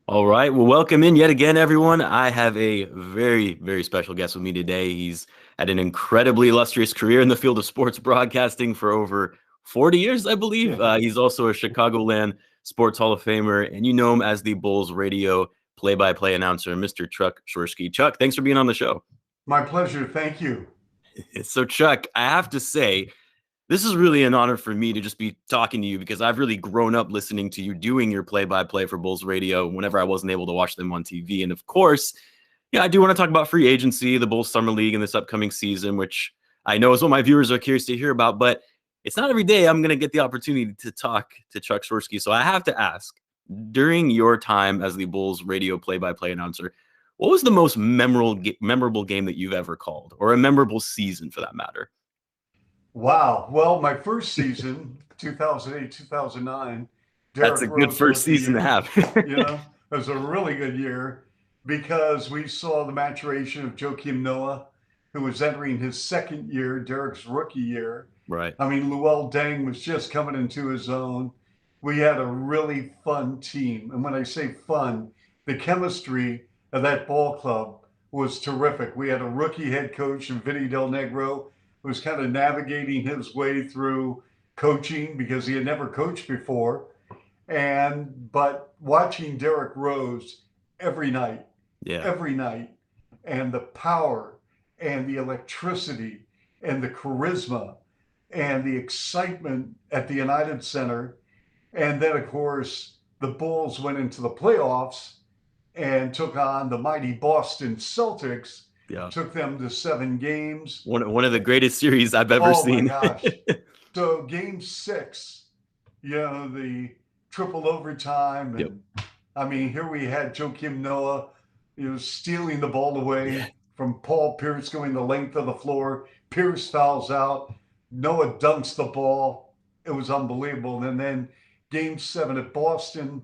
All right. Well, welcome in yet again, everyone. I have a very, very special guest with me today. He's had an incredibly illustrious career in the field of sports broadcasting for over 40 years, I believe. He's also a Chicagoland Sports Hall of Famer, and you know him as the Bulls radio play-by-play announcer, Mr. Chuck Swirsky. Chuck, thanks for being on the show. My pleasure. Thank you. So, Chuck, I have to say, this is really an honor for me to just be talking to you because I've really grown up listening to you doing your play-by-play for Bulls radio whenever I wasn't able to watch them on TV. And of course, I do want to talk about free agency, the Bulls Summer League, and this upcoming season, which I know is what my viewers are curious to hear about. But it's not every day I'm going to get the opportunity to talk to Chuck Swirsky. So I have to ask, during your time as the Bulls radio play-by-play announcer, what was the most memorable game that you've ever called, or a memorable season for that matter? Wow. Well, my first season, 2008, 2009, That's a Derrick good Rose first Rookie season to Year. have. It was a really good year because we saw the maturation of Joakim Noah, who was entering his second year, Derrick's rookie year. Right. I mean, Luol Deng was just coming into his own. We had a really fun team. And when I say fun, the chemistry of that ball club was terrific. We had a rookie head coach in Vinny Del Negro who was kind of navigating his way through coaching because he had never coached before. But watching Derrick Rose every night, Yeah. every night, and the power and the electricity and the charisma and the excitement at the United Center. And then, of course, the Bulls went into the playoffs and took on the mighty Boston Celtics, Yeah. took them to 7 games. One of the greatest series I've ever seen. Oh, my gosh. So game 6, the triple overtime. And I mean, here we had Joakim Noah, stealing the ball away from Paul Pierce going the length of the floor. Pierce fouls out. Noah dunks the ball. It was unbelievable. And then game 7 at Boston,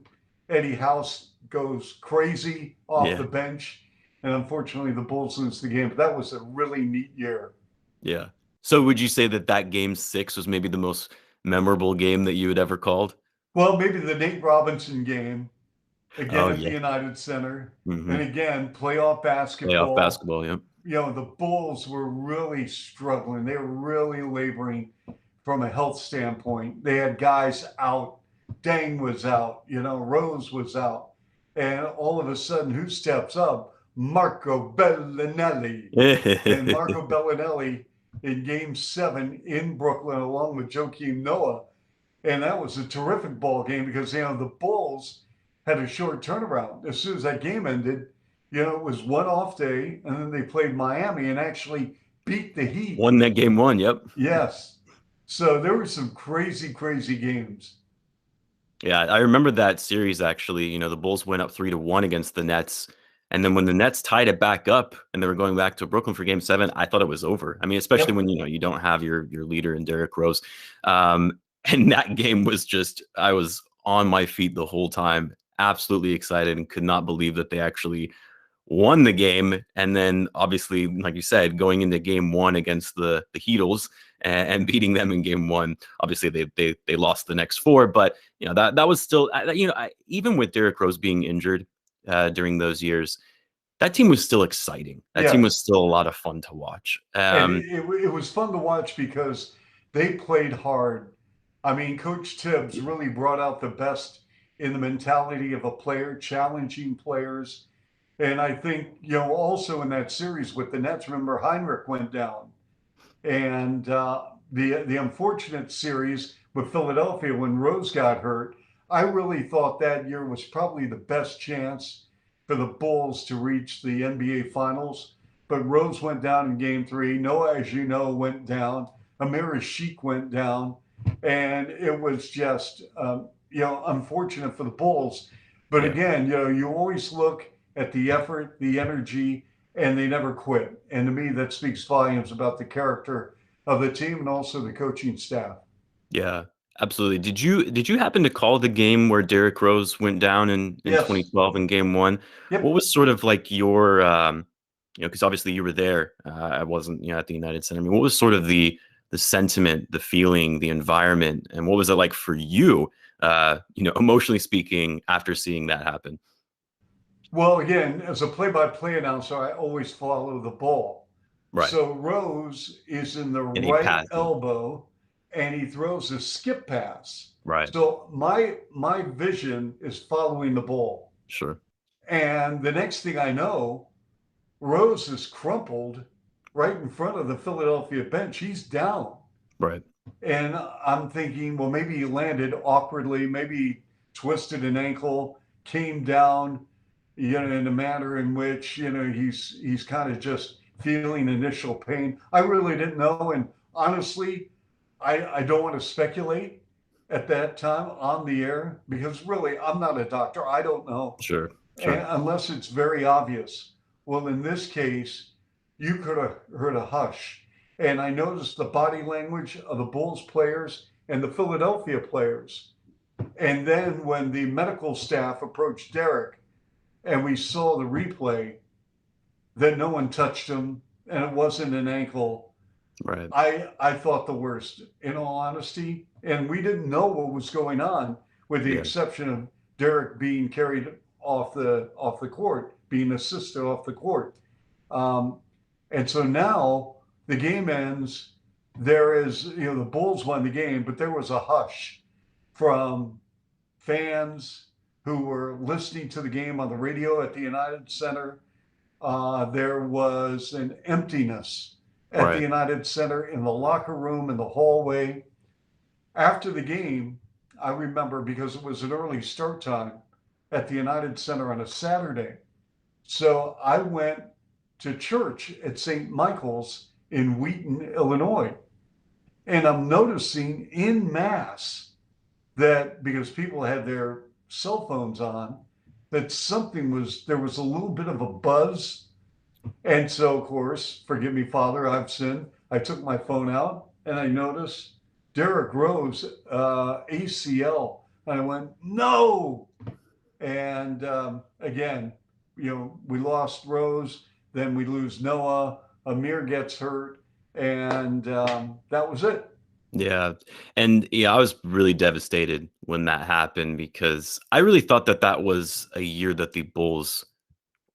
Eddie House goes crazy off the bench. And unfortunately, the Bulls lose the game. But that was a really neat year. Yeah. So would you say that game 6 was maybe the most memorable game that you had ever called? Well, maybe the Nate Robinson game, again at the yeah. United Center. Mhm. And again, playoff basketball. Playoff basketball, yeah. The Bulls were really struggling. They were really laboring from a health standpoint. They had guys out. Deng was out. Rose was out. And all of a sudden, who steps up? Marco Bellinelli. And Marco Bellinelli in game 7 in Brooklyn, along with Joakim Noah. And that was a terrific ball game because, the Bulls had a short turnaround. As soon as that game ended, it was one off day, and then they played Miami and actually beat the Heat. Won that game 1, yep. Yes. So there were some crazy, crazy games. Yeah, I remember that series, actually. The Bulls went up 3-1 against the Nets. And then when the Nets tied it back up and they were going back to Brooklyn for game 7, I thought it was over. I mean, especially when, you don't have your leader in Derrick Rose. And that game was just, I was on my feet the whole time, absolutely excited, and could not believe that they actually won the game. And then obviously, like you said, going into game 1 against the Heatles and beating them in game 1, obviously they lost the next 4, but that was still, even with Derrick Rose being injured during those years, that team was still exciting. That team was still a lot of fun to watch. And it was fun to watch because they played hard. I mean, Coach Tibbs really brought out the best in the mentality of a player, challenging players. And I think, also in that series with the Nets, remember Heinrich went down. And the unfortunate series with Philadelphia when Rose got hurt, I really thought that year was probably the best chance for the Bulls to reach the NBA Finals. But Rose went down in game 3. Noah, as you know, went down. Amir Sheik went down. And it was just, unfortunate for the Bulls. But again, you always look at the effort, the energy, and they never quit. And to me, that speaks volumes about the character of the team and also the coaching staff. Yeah, absolutely. Did you happen to call the game where Derrick Rose went down in 2012 in game 1? Yep. What was sort of like your, because obviously you were there. I wasn't, at the United Center. I mean, what was sort of the sentiment, the feeling, the environment, and what was it like for you, emotionally speaking, after seeing that happen? Well, again, as a play-by-play announcer, I always follow the ball. Right. So Rose is in the And he right passed it. elbow, and he throws a skip pass. Right. So my vision is following the ball. Sure. And the next thing I know, Rose is crumpled right in front of the Philadelphia bench. He's down. Right. And I'm thinking, well, maybe he landed awkwardly, maybe he twisted an ankle, came down, in a manner in which, he's kind of just feeling initial pain. I really didn't know. And honestly, I don't want to speculate at that time on the air because really, I'm not a doctor. I don't know. Sure. Sure. And unless it's very obvious. Well, in this case, you could have heard a hush. And I noticed the body language of the Bulls players and the Philadelphia players. And then when the medical staff approached Derek and we saw the replay, that no one touched him and it wasn't an ankle, Right. I thought the worst, in all honesty. And we didn't know what was going on, with the Yeah. exception of Derek being carried off the court, being assisted off the court. And so now the game ends. There is, the Bulls won the game, but there was a hush from fans who were listening to the game on the radio at the United Center. There was an emptiness at the Right. United Center, in the locker room, in the hallway. After the game, I remember, because it was an early start time at the United Center on a Saturday. So I went to church at St. Michael's in Wheaton, Illinois. And I'm noticing in mass that, because people had their cell phones on, that there was a little bit of a buzz. And so, of course, forgive me, Father, I've sinned. I took my phone out and I noticed Derrick Rose, ACL. And I went, no. And again, we lost Rose, then we lose Noah, Amir gets hurt, and that was it. Yeah. And yeah, I was really devastated when that happened because I really thought that that was a year that the Bulls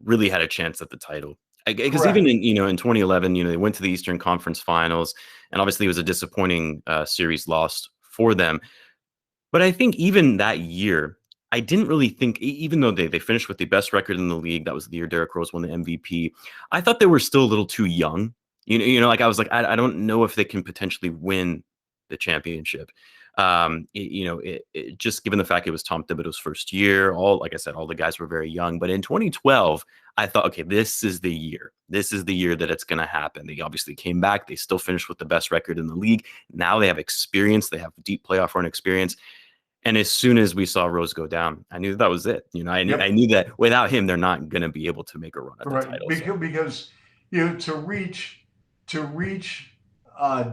really had a chance at the title. Because even Correct. in 2011, they went to the Eastern Conference Finals, and obviously it was a disappointing series lost for them. But I think even that year, I didn't really think, even though they finished with the best record in the league, that was the year Derrick Rose won the MVP. I thought they were still a little too young. Like I was like, I don't know if they can potentially win the championship. Just given the fact it was Tom Thibodeau's first year, like I said, all the guys were very young. But in 2012, I thought, okay, this is the year. This is the year that it's going to happen. They obviously came back. They still finished with the best record in the league. Now they have experience. They have deep playoff run experience. And as soon as we saw Rose go down, I knew that was it. I Yep. knew that without him, they're not going to be able to make a run at the Right. title. Because to reach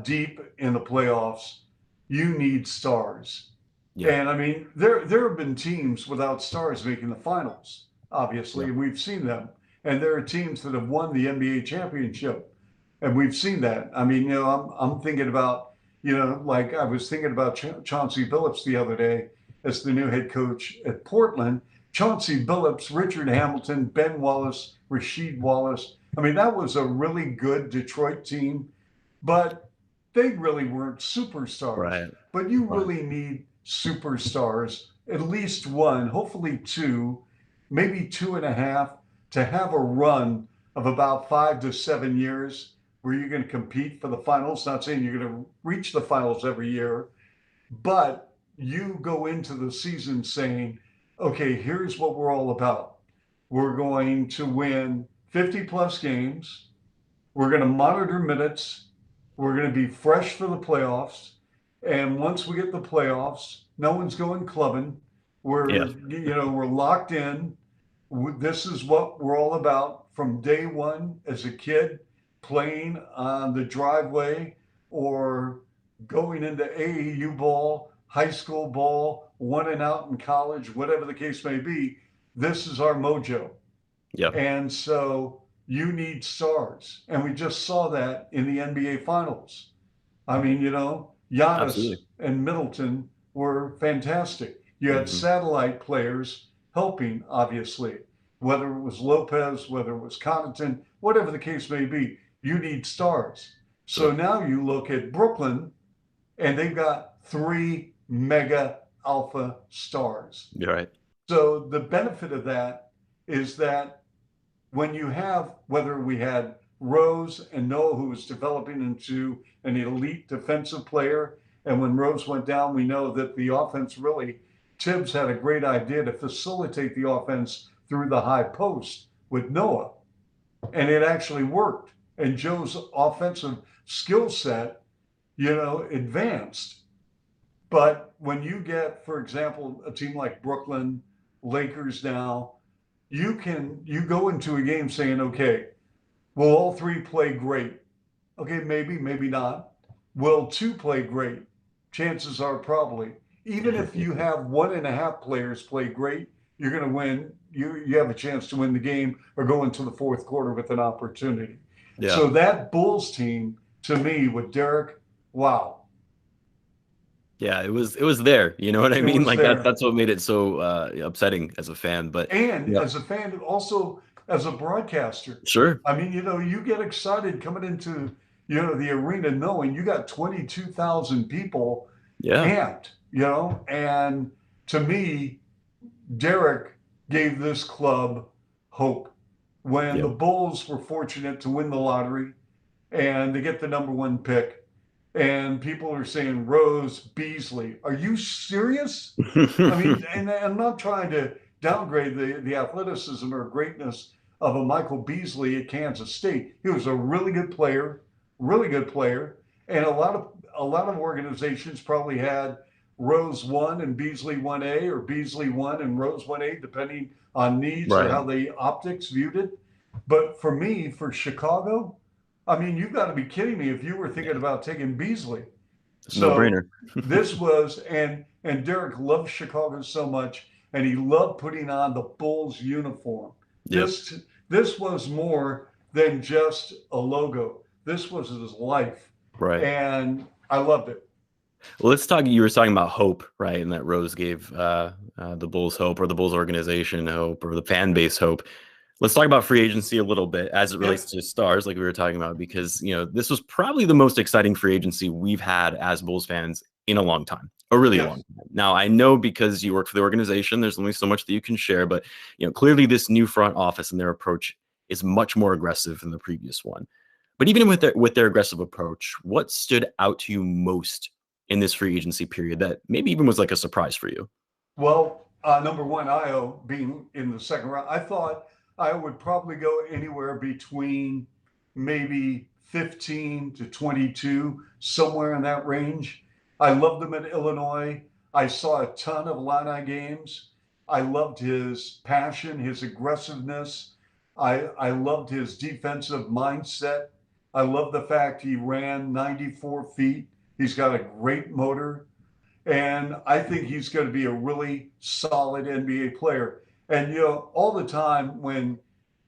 deep in the playoffs, you need stars. Yeah. And I mean, there have been teams without stars making the finals, obviously, and we've seen them. And there are teams that have won the NBA championship, and we've seen that. I mean, I'm thinking about, like I was thinking about Chauncey Billups the other day as the new head coach at Portland. Chauncey Billups, Richard Hamilton, Ben Wallace, Rasheed Wallace. I mean, that was a really good Detroit team, but they really weren't superstars. Right. But you really need superstars, at least one, hopefully two, maybe 2.5, to have a run of about 5 to 7 years where you're going to compete for the finals. Not saying you're going to reach the finals every year, but you go into the season saying, okay, here's what we're all about. We're going to win 50 plus games. We're going to monitor minutes. We're going to be fresh for the playoffs. And once we get the playoffs, no one's going clubbing. We're locked in. This is what we're all about from day one, as a kid, playing on the driveway or going into AAU ball, high school ball, one and out in college, whatever the case may be. This is our mojo. Yeah. And so you need stars. And we just saw that in the NBA Finals. I mean, Giannis Absolutely. and Middleton were fantastic. You had satellite players helping, obviously. whether it was Lopez, whether it was Connaughton, whatever the case may be, you need stars. So Sure. now you look at Brooklyn, and they've got three mega alpha stars. You're right. So the benefit of that is that when you have, whether we had Rose and Noah, who was developing into an elite defensive player, and when Rose went down, we know that the offense really, Tibbs had a great idea to facilitate the offense through the high post with Noah, and it actually worked. And Joe's offensive skill set, advanced. But when you get, for example, a team like Brooklyn, Lakers now, you go into a game saying, okay, will all three play great? Okay, maybe, maybe not. Will two play great? Chances are probably. Even if you have 1.5 players play great, you're going to win. You have a chance to win the game or go into the fourth quarter with an opportunity. Yeah. So that Bulls team, to me, with Derek, wow. Yeah, it was there. You know what I mean? Like there. that's what made it so upsetting as a fan. But And yeah, as a fan, also as a broadcaster. sure. I mean, you get excited coming into, the arena knowing you got 22,000 people Yeah. amped, and to me, Derek gave this club hope. When Yeah. the Bulls were fortunate to win the lottery and they get the number one pick, and people are saying Rose, Beasley, are you serious? I mean, and I'm not trying to downgrade the athleticism or greatness of a Michael Beasley at Kansas State. He was a really good player, and a lot of organizations probably had Rose 1 and Beasley 1A, or Beasley 1 and Rose 1A, depending on needs or Right. how the optics viewed it. But for me, for Chicago, I mean, you've got to be kidding me if you were thinking about taking Beasley. It's a So no-brainer. this was, and Derek loved Chicago so much, and he loved putting on the Bulls uniform. Yep. This was more than just a logo. This was his life, Right. and I loved it. Well, let's talk. You were talking about hope, right? And that Rose gave the Bulls hope, or the Bulls organization hope, or the fan base hope. Let's talk about free agency a little bit as it relates to stars, like we were talking about, because this was probably the most exciting free agency we've had as Bulls fans in a long time, a really long time. Now, I know because you work for the organization, there's only so much that you can share, but clearly this new front office and their approach is much more aggressive than the previous one. But even with their aggressive approach, what stood out to you most in this free agency period that maybe even was like a surprise for you? Well, number one, Io being in the second round, I thought I would probably go anywhere between maybe 15 to 22, somewhere in that range. I loved him at Illinois. I saw a ton of Illini games. I loved his passion, his aggressiveness. I loved his defensive mindset. I love the fact he ran 94 feet. He's got a great motor. And I think he's going to be a really solid NBA player. And, all the time when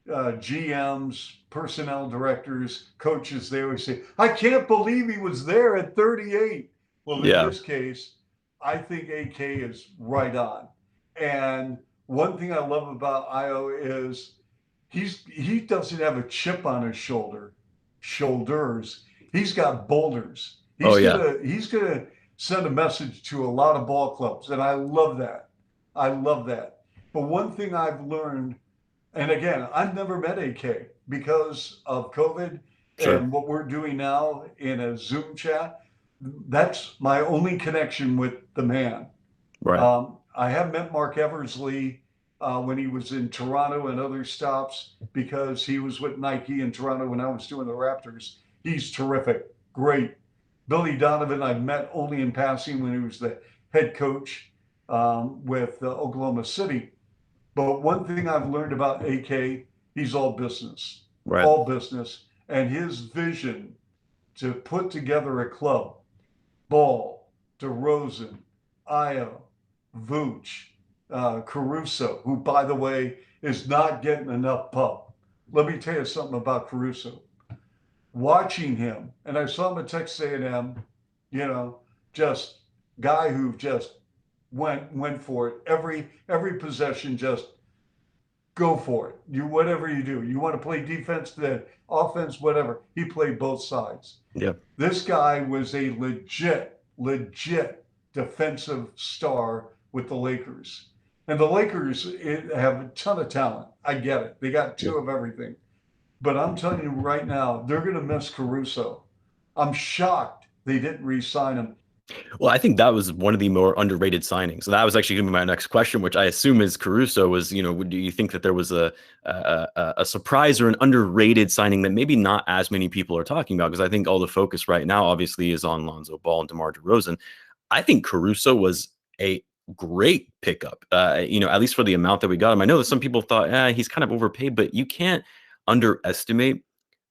GMs, personnel directors, coaches, they always say, I can't believe he was there at 38. Well, in this case, I think AK is right on. And one thing I love about Io is he doesn't have a chip on his shoulders. He's got boulders. He's gonna send a message to a lot of ball clubs, and I love that. But one thing I've learned, and again, I've never met AK because of COVID and what we're doing now in a Zoom chat. That's my only connection with the man. Right. I have met Mark Eversley when he was in Toronto and other stops, because he was with Nike in Toronto when I was doing the Raptors. He's terrific, great. Billy Donovan, I met only in passing when he was the head coach with Oklahoma City. But one thing I've learned about AK, he's all business, all business. And his vision to put together a club, Ball, DeRozan, Io, Vooch, Caruso, who, by the way, is not getting enough pub. Let me tell you something about Caruso. Watching him, and I saw him at Texas A&M, just guy who just went for it. Every possession, just go for it. You whatever you do. You want to play defense, the offense, whatever. He played both sides. Yeah. This guy was a legit defensive star with the Lakers. And the Lakers have a ton of talent. I get it. They got two of everything. But I'm telling you right now, they're going to miss Caruso. I'm shocked they didn't re-sign him. Well, I think that was one of the more underrated signings. So that was actually going to be my next question, which I assume is Caruso. Was do you think that there was a surprise or an underrated signing that maybe not as many people are talking about? Because I think all the focus right now, obviously, is on Lonzo Ball and DeMar DeRozan. I think Caruso was a great pickup. At least for the amount that we got him. I know that some people thought he's kind of overpaid, but you can't underestimate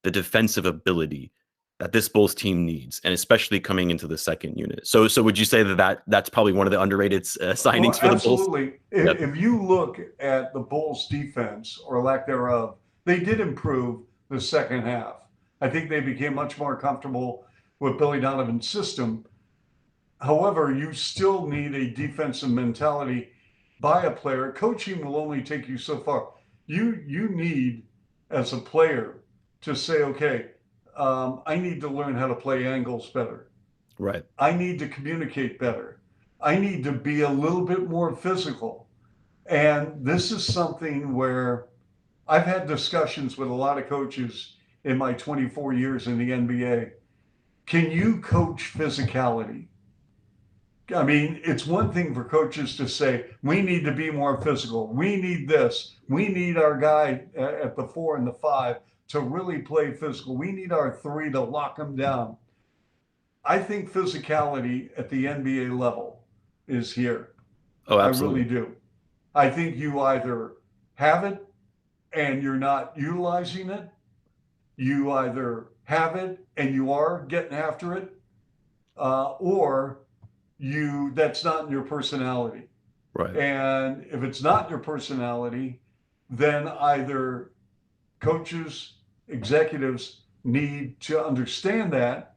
the defensive ability that this Bulls team needs, and especially coming into the second unit. So would you say that's probably one of the underrated signings for the Bulls? Absolutely. If you look at the Bulls defense or lack thereof, they did improve the second half. I think they became much more comfortable with Billy Donovan's system. However, you still need a defensive mentality by a player. Coaching will only take you so far. You need, as a player, to say, okay, I need to learn how to play angles better. Right. I need to communicate better. I need to be a little bit more physical. And this is something where I've had discussions with a lot of coaches in my 24 years in the NBA. Can you coach physicality? I mean, it's one thing for coaches to say, we need to be more physical. We need this. We need our guy at the 4 and the 5 to really play physical. We need our 3 to lock them down. I think physicality at the NBA level is here. Oh, absolutely. I really do. I think you either have it and you're not utilizing it. You either have it and you are getting after it, or that's not in your personality. Right. And if it's not your personality, then either coaches, executives need to understand that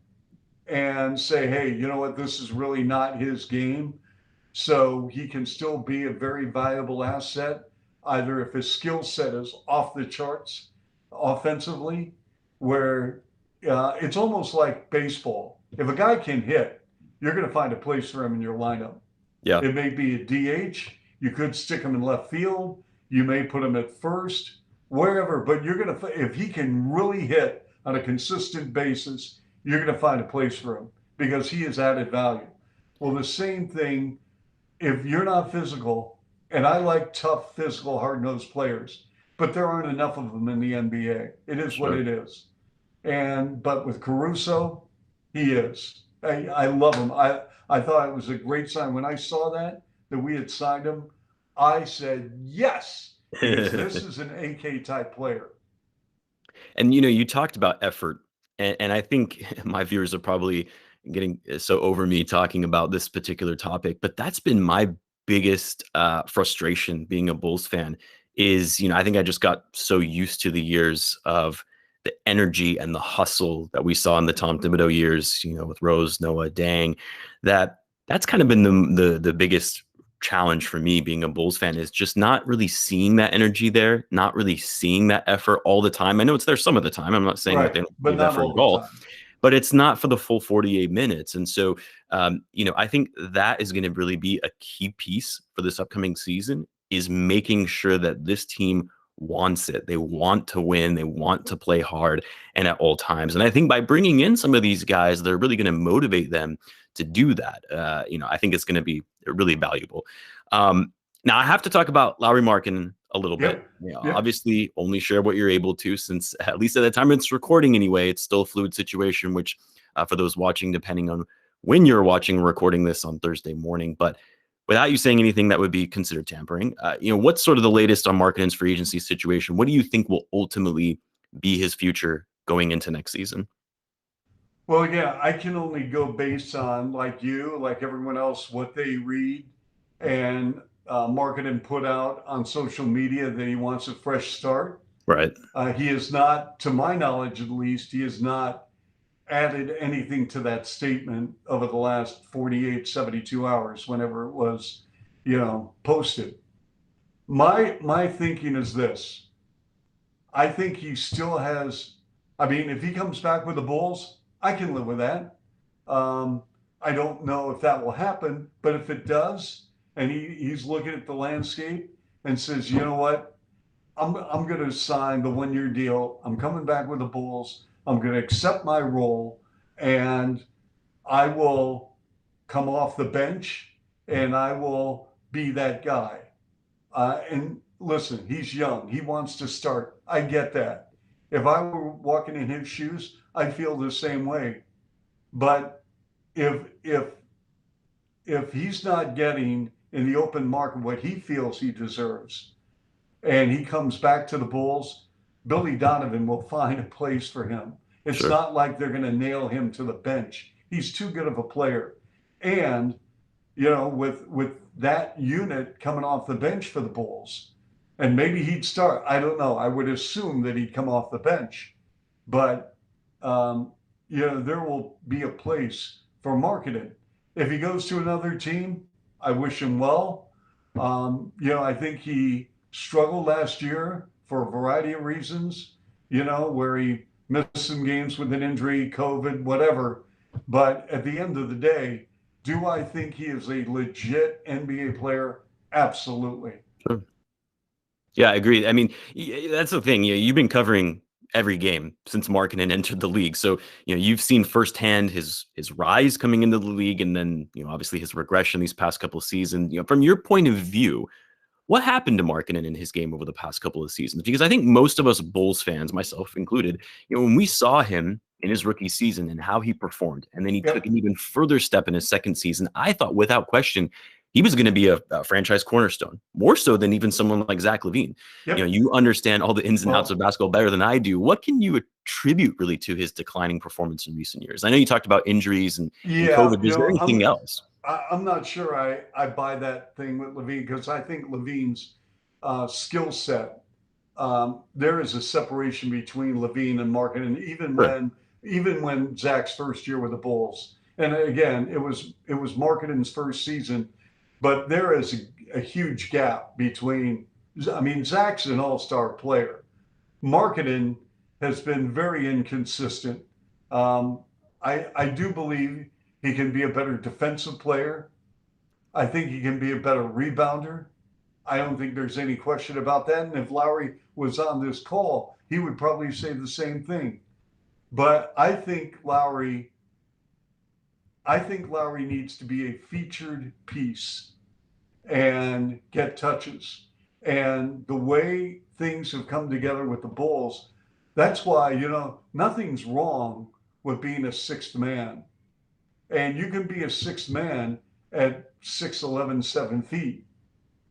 and say, hey, you know what, this is really not his game. So he can still be a very valuable asset, either if his skill set is off the charts offensively, where it's almost like baseball. If a guy can hit, you're going to find a place for him in your lineup. Yeah. It may be a DH. You could stick him in left field. You may put him at first, wherever. But you're going to, if he can really hit on a consistent basis, you're going to find a place for him because he has added value. Well, the same thing, if you're not physical, and I like tough, physical, hard-nosed players, but there aren't enough of them in the NBA. It is what it is. But with Caruso, he is. I love him. I thought it was a great sign. When I saw that we had signed him, I said, yes, because this is an AK type player. And, you talked about effort, and I think my viewers are probably getting so over me talking about this particular topic, but that's been my biggest frustration being a Bulls fan is, I think I just got so used to the years of the energy and the hustle that we saw in the Tom Thibodeau years, with Rose, Noah, Dang, that's kind of been the biggest challenge for me being a Bulls fan is just not really seeing that energy there, not really seeing that effort all the time. I know it's there some of the time. I'm not saying that they don't give effort at all, but it's not for the full 48 minutes. And so, I think that is going to really be a key piece for this upcoming season is making sure that this team wants it. They want to win. They want to play hard and at all times. And I think by bringing in some of these guys, they're really going to motivate them to do that. I think it's going to be really valuable. Now I have to talk about Lauri Markkanen a little bit. Obviously only share what you're able to, since at least at the time it's recording anyway, it's still a fluid situation, which for those watching, depending on when you're watching, recording this on Thursday morning, but without you saying anything that would be considered tampering, what's sort of the latest on Markkanen's free agency situation? What do you think will ultimately be his future going into next season? Well, yeah, I can only go based on, like everyone else, what they read. And Markkanen put out on social media that he wants a fresh start. Right. He is not, to my knowledge at least, he has not added anything to that statement over the last 48, 72 hours, whenever it was, posted. My thinking is this. I think he still has. I mean, if he comes back with the Bulls, I can live with that. Um, I don't know if that will happen, but if it does, and he's looking at the landscape and says, you know what, I'm going to sign the 1 year deal. I'm coming back with the Bulls. I'm going to accept my role, and I will come off the bench, and I will be that guy. And listen, he's young. He wants to start. I get that. If I were walking in his shoes, I'd feel the same way. But if if if he's not getting in the open market what he feels he deserves, and he comes back to the Bulls, Billy Donovan will find a place for him. It's Sure. not like they're going to nail him to the bench. He's too good of a player. And with that unit coming off the bench for the Bulls, and maybe he'd start. I don't know. I would assume that he'd come off the bench, but um, there will be a place for Markkanen. If he goes to another team, I wish him well. I think he struggled last year for a variety of reasons. Where he missed some games with an injury, COVID, whatever. But at the end of the day, do I think he is a legit NBA player? Absolutely. Sure. Yeah, I agree. I mean, that's the thing. You've been covering every game since Markkanen entered the league, so you've seen firsthand his rise coming into the league, and then obviously his regression these past couple of seasons. From your point of view, what happened to Markkanen in his game over the past couple of seasons? Because I think most of us Bulls fans, myself included, when we saw him in his rookie season and how he performed, and then he took Yep. an even further step in his second season, I thought without question he was going to be a franchise cornerstone, more so than even someone like Zach Lavine. Yep. You understand all the ins and outs of Well, basketball better than I do. What can you attribute really to his declining performance in recent years? I know you talked about injuries and yeah, COVID. Is there anything else? I'm not sure I buy that thing with Lavine, because I think Lavine's skill set, there is a separation between Lavine and Markkanen, Sure. even when Zach's first year with the Bulls. And again, it was Markkanen's first season, but there is a huge gap between. I mean, Zach's an all-star player. Markkanen has been very inconsistent. Um, I do believe he can be a better defensive player. I think he can be a better rebounder. I don't think there's any question about that. And if Lauri was on this call, he would probably say the same thing. But I think Lauri needs to be a featured piece and get touches. And the way things have come together with the Bulls, that's why, nothing's wrong with being a sixth man. And you can be a sixth man at 6'11", 7 feet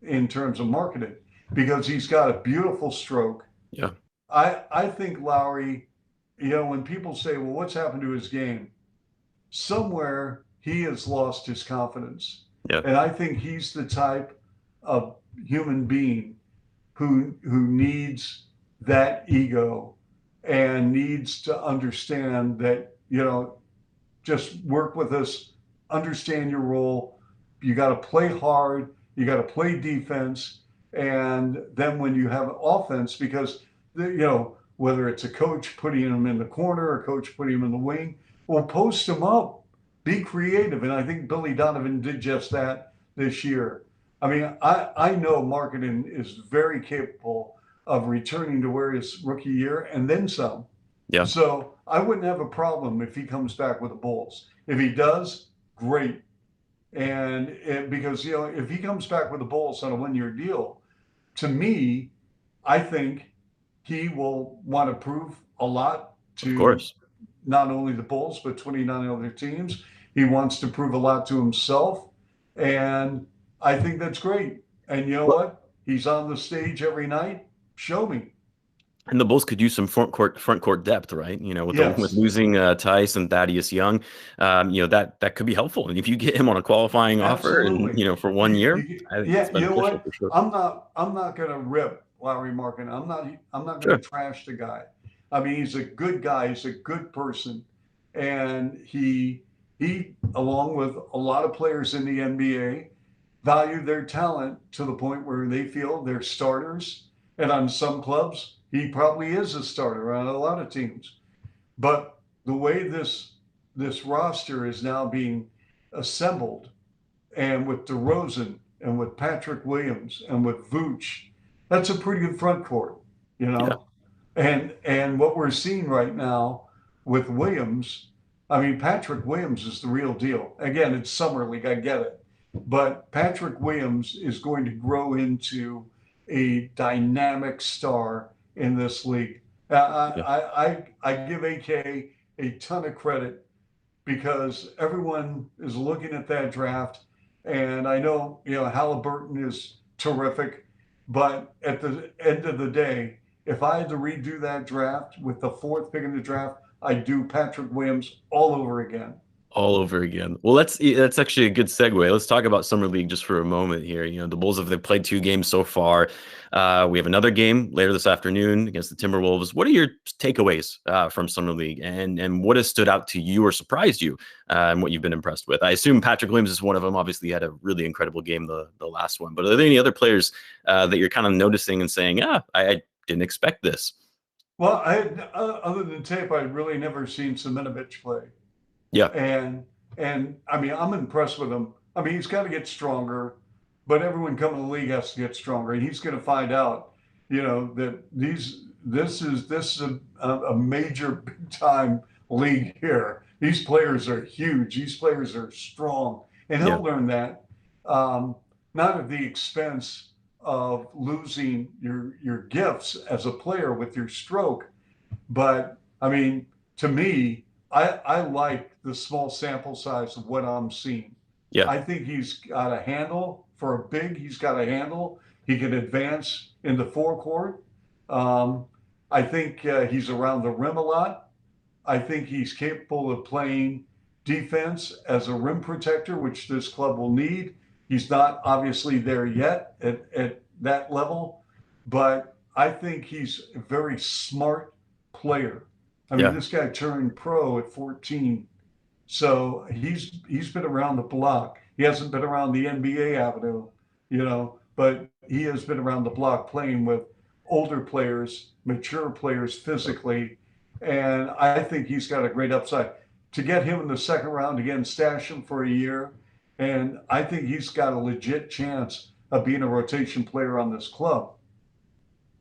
in terms of Markkanen, because he's got a beautiful stroke. Yeah. I think Lauri, when people say, well, what's happened to his game? Somewhere he has lost his confidence. Yeah. And I think he's the type of human being who needs that ego and needs to understand that, just work with us, understand your role. You got to play hard, you got to play defense. And then when you have offense, because, whether it's a coach putting him in the corner or a coach putting him in the wing, well, post him up, be creative. And I think Billy Donovan did just that this year. I mean, I know Markkanen is very capable of returning to where his rookie year and then some. Yeah. So I wouldn't have a problem if he comes back with the Bulls. If he does, great. Because, if he comes back with the Bulls on a 1 year deal, to me, I think he will want to prove a lot Of to course. not only the Bulls, but 29 other teams. He wants to prove a lot to himself. And I think that's great. And you know Well, what? He's on the stage every night. Show me. and the Bulls could use some front court depth, right? With Yes, losing Tice and Thaddeus Young, that could be helpful. And if you get him on a qualifying offer, and absolutely. for 1 year, I think it's Yeah, you know beneficial what? for sure. I'm not going to rip Lauri Markkanen. I'm not going Sure. to trash the guy. I mean, he's a good guy. He's a good person, and he along with a lot of players in the NBA, value their talent to the point where they feel they're starters. And on some clubs, he probably is a starter on a lot of teams. But the way this roster is now being assembled, and with DeRozan and with Patrick Williams and with Vooch, that's a pretty good front court, you Yeah. know. And what we're seeing right now with Williams, I mean, Patrick Williams is the real deal. Again, it's summer league, I get it, but Patrick Williams is going to grow into a dynamic star in this league. Yeah. I give AK a ton of credit because everyone is looking at that draft, and I know Halliburton is terrific, but at the end of the day, if I had to redo that draft with the fourth pick in the draft, I'd do Patrick Williams all over again. All over again. Well, that's actually a good segue. Let's talk about summer league just for a moment here. The Bulls they've played 2 games so far. We have another game later this afternoon against the Timberwolves. What are your takeaways from summer league, and what has stood out to you or surprised you, and what you've been impressed with? I assume Patrick Williams is one of them. Obviously, he had a really incredible game the last one. But are there any other players that you're kind of noticing and saying, I didn't expect this? Well, I had, other than tape, I'd really never seen Semenovic play. Yeah. And I mean, I'm impressed with him. I mean, he's got to get stronger, but everyone coming to the league has to get stronger, and he's going to find out, that this is a major big time league here. These players are huge. These players are strong, and Yeah. he'll learn that, not at the expense of losing your gifts as a player with your stroke, but I mean, to me, I like the small sample size of what I'm seeing. Yeah. I think he's got a handle for a big. He's got a handle. He can advance in the forecourt. Um, I think he's around the rim a lot. I think he's capable of playing defense as a rim protector, which this club will need. He's not obviously there yet at that level, but I think he's a very smart player. I mean, Yeah. this guy turned pro at 14, so he's been around the block. He hasn't been around the NBA avenue, but he has been around the block playing with older players, mature players physically, and I think he's got a great upside. To get him in the second round again, stash him for a year, and I think he's got a legit chance of being a rotation player on this club.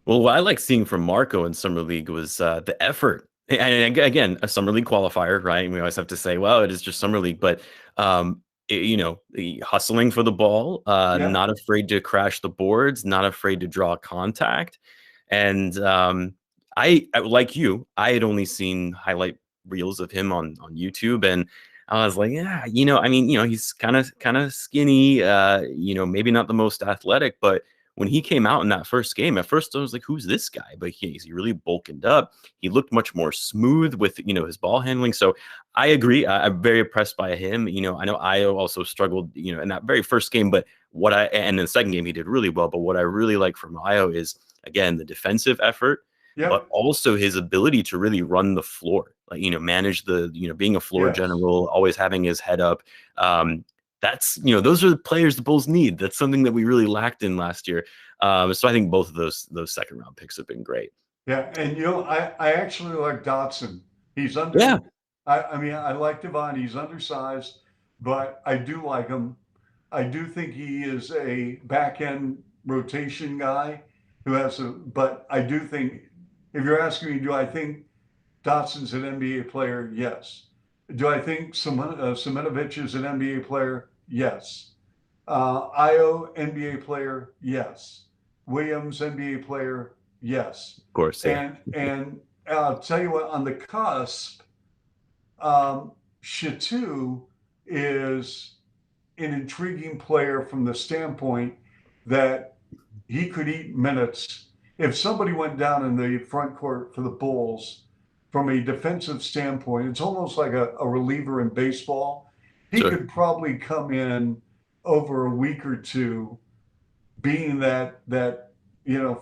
Well, what I like seeing from Marco in summer league was the effort. And again, a summer league qualifier, right? We always have to say, well, it is just summer league, but the hustling for the ball, Yeah. not afraid to crash the boards, not afraid to draw contact. And I like you, I had only seen highlight reels of him on YouTube, and I was like, yeah, I mean, he's kind of skinny, maybe not the most athletic, but when he came out in that first game, at first I was like, who's this guy? But he really bulked up. He looked much more smooth with, his ball handling. So I agree. I'm very impressed by him. I know Io also struggled, in that very first game, but and in the second game, he did really well. But what I really like from Io is, again, the defensive effort, but Yep. also his ability to really run the floor, like, manage the, being a floor Yes. general, always having his head up. That's, those are the players the Bulls need. That's something that we really lacked in last year. So I think both of those second round picks have been great. Yeah, and I actually like Dotson. He's Yeah, under. I mean, I like Devon. He's undersized, but I do like him. I do think he is a back end rotation guy who has a. But I do think, if you're asking me, do I think Dotson's an NBA player? Yes. Do I think Semenovic is an NBA player? Yes. Io NBA player? Yes. Williams NBA player? Yes. of course. Yeah. And I'll tell you what, on the cusp, Shatu is an intriguing player from the standpoint that he could eat minutes. If somebody went down in the front court for the Bulls from a defensive standpoint, it's almost like a reliever in baseball. He Sure. could probably come in over a week or two, being that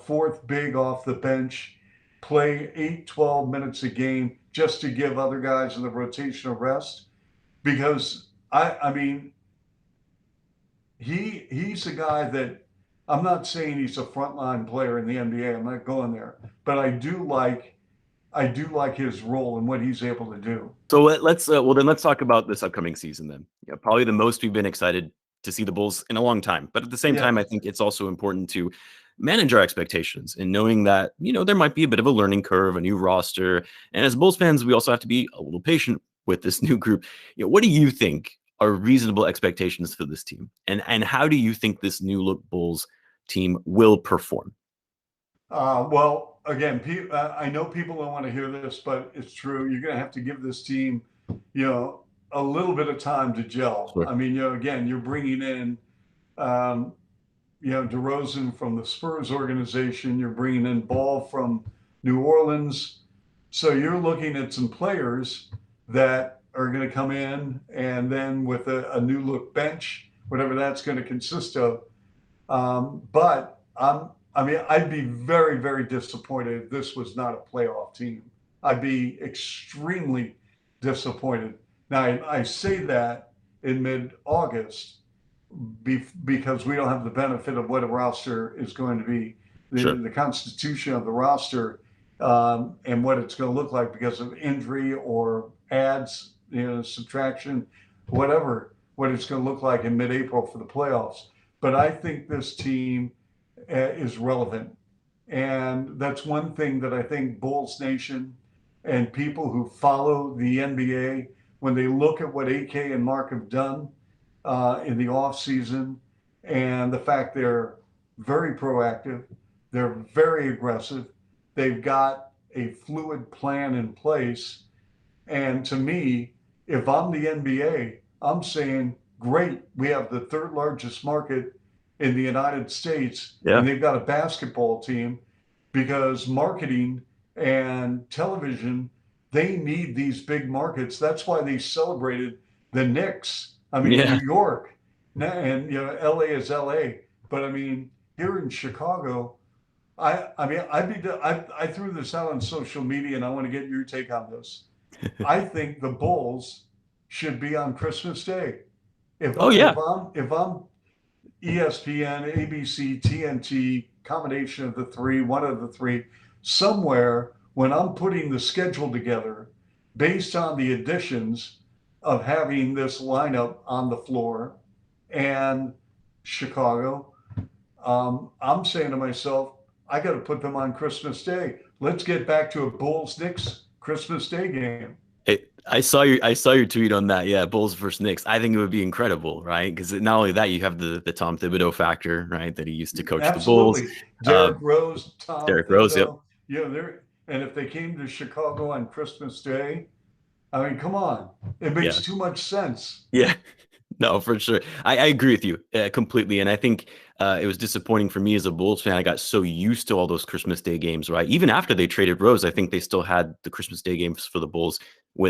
fourth big off the bench, play 8-12 minutes a game just to give other guys in the rotation a rest. Because I mean, he's a guy that I'm not saying he's a frontline player in the NBA. I'm not going there, but I do like his role and what he's able to do. So let's talk about this upcoming season then. Yeah, probably the most we've been excited to see the Bulls in a long time. But at the same time, I Yes. think it's also important to manage our expectations and knowing that, there might be a bit of a learning curve, a new roster. And as Bulls fans, we also have to be a little patient with this new group. What do you think are reasonable expectations for this team? And how do you think this new look Bulls team will perform? Well, again, I know people don't want to hear this, but it's true. You're going to have to give this team, a little bit of time to gel. Sure. I mean, again, you're bringing in, um, DeRozan from the Spurs organization. You're bringing in Ball from New Orleans. So you're looking at some players that are going to come in, and then with a new look bench, whatever that's going to consist of. But I mean, I'd be very, very disappointed if this was not a playoff team. I'd be extremely disappointed. Now, I say that in mid-August because we don't have the benefit of what a roster is going to be, Sure. the constitution of the roster, and what it's going to look like because of injury or adds, subtraction, whatever, what it's going to look like in mid-April for the playoffs. But I think this team is relevant. And that's one thing that I think Bulls Nation and people who follow the NBA, when they look at what AK and Mark have done in the offseason and the fact they're very proactive, they're very aggressive, they've got a fluid plan in place. And to me, if I'm the NBA, I'm saying, great, we have the third largest market in the United States, Yeah. and they've got a basketball team because marketing and television, they need these big markets. That's why they celebrated the Knicks. I mean, Yeah. New York, and LA is LA. But I mean, here in Chicago, I mean, I threw this out on social media, and I want to get your take on this. I think the Bulls should be on Christmas Day. If Oh yeah. if I'm ESPN, ABC, TNT, combination of the three, one of the three, somewhere when I'm putting the schedule together based on the additions of having this lineup on the floor and Chicago, I'm saying to myself, I got to put them on Christmas Day. Let's get back to a Bulls Knicks Christmas Day game. I saw your tweet on that. Yeah, Bulls versus Knicks. I think it would be incredible, right? Because not only that, you have the Tom Thibodeau factor, right? That he used to coach the Bulls. Absolutely. Uh, Derrick Rose, Tom Derrick Rose. Yep. Thibodeau. And if they came to Chicago on Christmas Day, I mean, come on. It Yeah. makes too much sense. Yeah. No, for sure. I agree with you completely. And I think it was disappointing for me as a Bulls fan. I got so used to all those Christmas Day games, right? Even after they traded Rose, I think they still had the Christmas Day games for the Bulls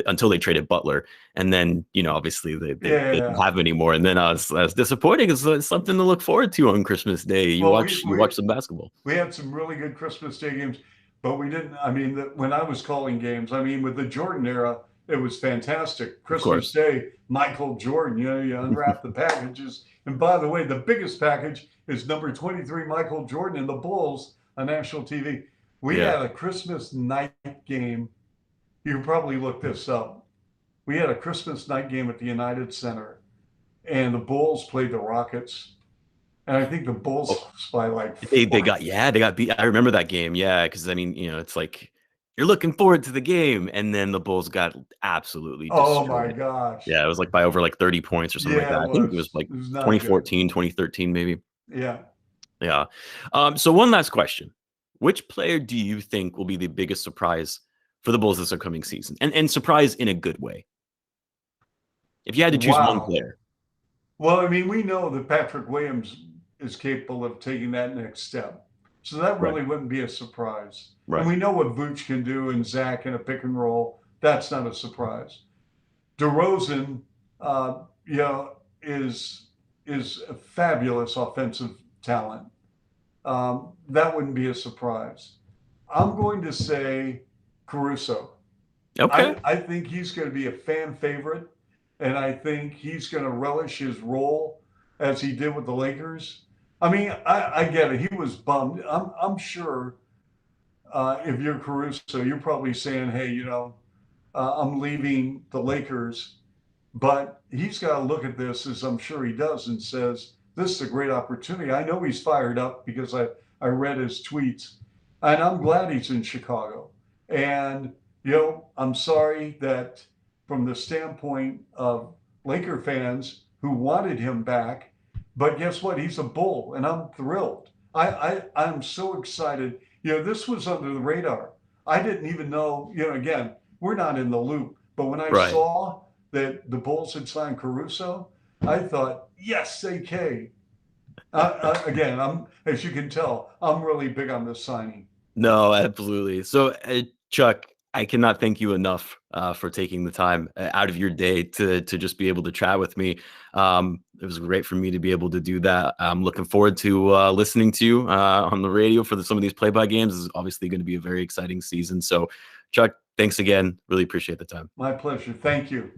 until they traded Butler. And then, obviously they didn't Yeah. have anymore. And then I was disappointing. It's something to look forward to on Christmas Day. You Well, watch some basketball. we had some really good Christmas Day games, but we didn't. I mean, when I was calling games, I mean, with the Jordan era, it was fantastic. Of Christmas course. Day, Michael Jordan, you unwrap the packages. And by the way, the biggest package is number 23, Michael Jordan and the Bulls on national TV. We Yeah. had a Christmas night game. You probably look this up. We had a Christmas night game at the United Center, and the Bulls played the Rockets. And I think the Bulls Oh, lost by like they 40. got beat. I remember that game. Yeah, because I mean, it's like you're looking forward to the game, and then the Bulls got absolutely Oh my destroyed. gosh. Yeah, it was like by over like 30 points or something like Yeah, that. it I think it was was. like It was not good. 2014, 2013, maybe. Yeah. Yeah. So one last question. Which player do you think will be the biggest surprise for the Bulls this upcoming season? And surprise in a good way. If you had to choose one Wow. player. Well, I mean, we know that Patrick Williams is capable of taking that next step. So that Right. really wouldn't be a surprise. And Right. we know what Vooch can do and Zach in a pick and roll. That's not a surprise. DeRozan, you know, is a fabulous offensive talent. That wouldn't be a surprise. I'm going to say Caruso. Okay. I think he's going to be a fan favorite, and I think he's going to relish his role as he did with the Lakers. I mean, I get it. He was bummed. I'm sure if you're Caruso, you're probably saying, hey, I'm leaving the Lakers. But he's got to look at this, as I'm sure he does, and says, this is a great opportunity. I know he's fired up because I read his tweets, and I'm glad he's in Chicago. And, I'm sorry that from the standpoint of Laker fans who wanted him back, but guess what? He's a Bull, and I'm thrilled. I'm so excited. This was under the radar. I didn't even know, again, we're not in the loop. But when I Right. saw that the Bulls had signed Caruso, I thought, yes, AK. Again, as you can tell, I'm really big on this signing. No, absolutely. So, Chuck, I cannot thank you enough for taking the time out of your day to just be able to chat with me. It was great for me to be able to do that. I'm looking forward to listening to you on the radio for some of these play-by games. This is obviously going to be a very exciting season. So, Chuck, thanks again. Really appreciate the time. My pleasure. Thank you.